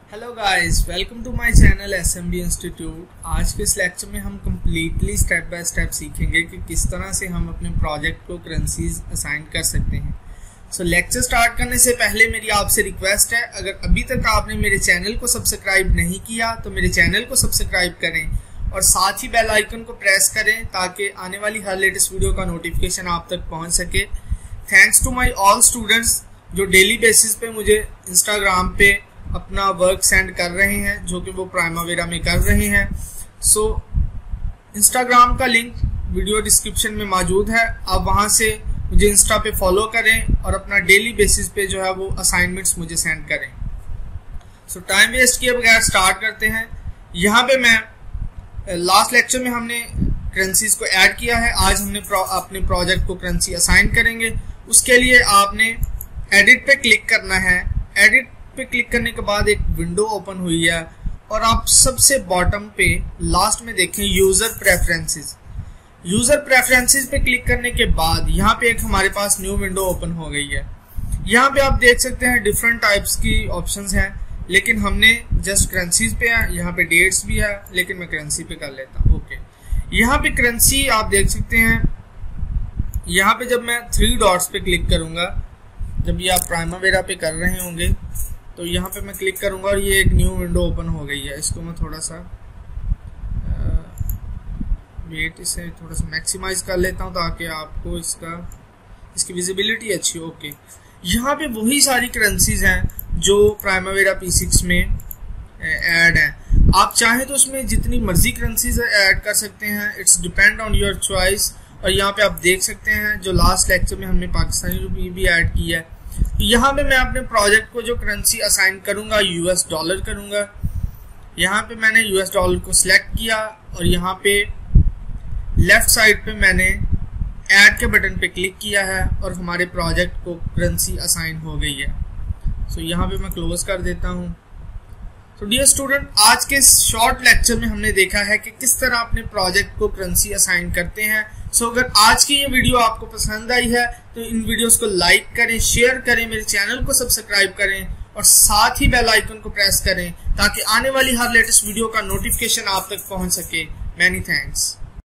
Hello guys, welcome to my channel SMB institute. आज के इस लेक्चर में हम कम्प्लीटली स्टेप बाय स्टेप सीखेंगे कि किस तरह से हम अपने प्रोजेक्ट को करेंसीज असाइन कर सकते हैं। लेक्चर स्टार्ट करने से पहले मेरी आपसे रिक्वेस्ट है, अगर अभी तक आपने मेरे चैनल को सब्सक्राइब नहीं किया तो मेरे चैनल को सब्सक्राइब करें और साथ ही बेल आइकन को प्रेस करें ताकि आने वाली हर लेटेस्ट वीडियो का नोटिफिकेशन आप तक पहुँच सके। Thanks to my all students जो डेली बेसिस पे मुझे इंस्टाग्राम पे अपना वर्क सेंड कर रहे हैं, जो कि वो प्राइमावेरा में कर रहे हैं। इंस्टाग्राम का लिंक वीडियो डिस्क्रिप्शन में मौजूद है, आप वहां से मुझे इंस्टा पे फॉलो करें और अपना डेली बेसिस पे जो है वो असाइनमेंट्स मुझे सेंड करें। टाइम वेस्ट किए बगैर स्टार्ट करते हैं। यहाँ पे मैं लास्ट लेक्चर में हमने करेंसीज को ऐड किया है, आज हमने अपने प्रोजेक्ट को करेंसी असाइन करेंगे। उसके लिए आपने एडिट पे क्लिक करना है। एडिट पे क्लिक करने के बाद एक विंडो ओपन हुई है और आप सबसे बॉटम पे लास्ट में देखें यूजर प्रेफरेंसेस। यूजर प्रेफरेंसेस पे क्लिक करने के बाद यहाँ पे एक हमारे पास न्यू विंडो ओपन हो गई है। यहाँ पे आप देख सकते हैं डिफरेंट टाइप्स की ऑप्शंस हैं, लेकिन हमने जस्ट करेंसीज पे है। यहाँ पे डेट्स भी है, लेकिन मैं करेंसी पे कर लेता हूँ। ओके, यहाँ पे करेंसी आप देख सकते हैं। यहाँ पे जब मैं 3 डॉट्स पे क्लिक करूंगा, जब ये आप प्राइमावेरा पे कर रहे होंगे तो यहाँ पे मैं क्लिक करूंगा और ये एक न्यू विंडो ओपन हो गई है। इसको मैं थोड़ा सा वेट इसे थोड़ा सा मैक्सिमाइज कर लेता हूँ ताकि आपको इसकी विजिबिलिटी अच्छी हो। ओके, यहाँ पे वही सारी करेंसीज हैं जो प्राइमावेरा P6 में ऐड हैं। आप चाहें तो उसमें जितनी मर्जी करेंसीज ऐड कर सकते हैं, it's depend on your choice. और यहाँ पे आप देख सकते हैं जो लास्ट लेक्चर में हमने पाकिस्तानी रुपये भी ऐड की है। यहाँ पे मैं अपने प्रोजेक्ट को जो करेंसी असाइन करूंगा US डॉलर करूंगा। यहाँ पे मैंने US डॉलर को सिलेक्ट किया और यहाँ पे लेफ्ट साइड पे मैंने ऐड के बटन पे क्लिक किया है और हमारे प्रोजेक्ट को करेंसी असाइन हो गई है। यहाँ पे मैं क्लोज कर देता हूँ। डियर स्टूडेंट, आज के शॉर्ट लेक्चर में हमने देखा है कि किस तरह अपने प्रोजेक्ट को करेंसी असाइन करते हैं। अगर आज की ये वीडियो आपको पसंद आई है तो इन वीडियोस को लाइक करें, शेयर करें, मेरे चैनल को सब्सक्राइब करें और साथ ही बेल आइकन को प्रेस करें ताकि आने वाली हर लेटेस्ट वीडियो का नोटिफिकेशन आप तक पहुंच सके। Many thanks.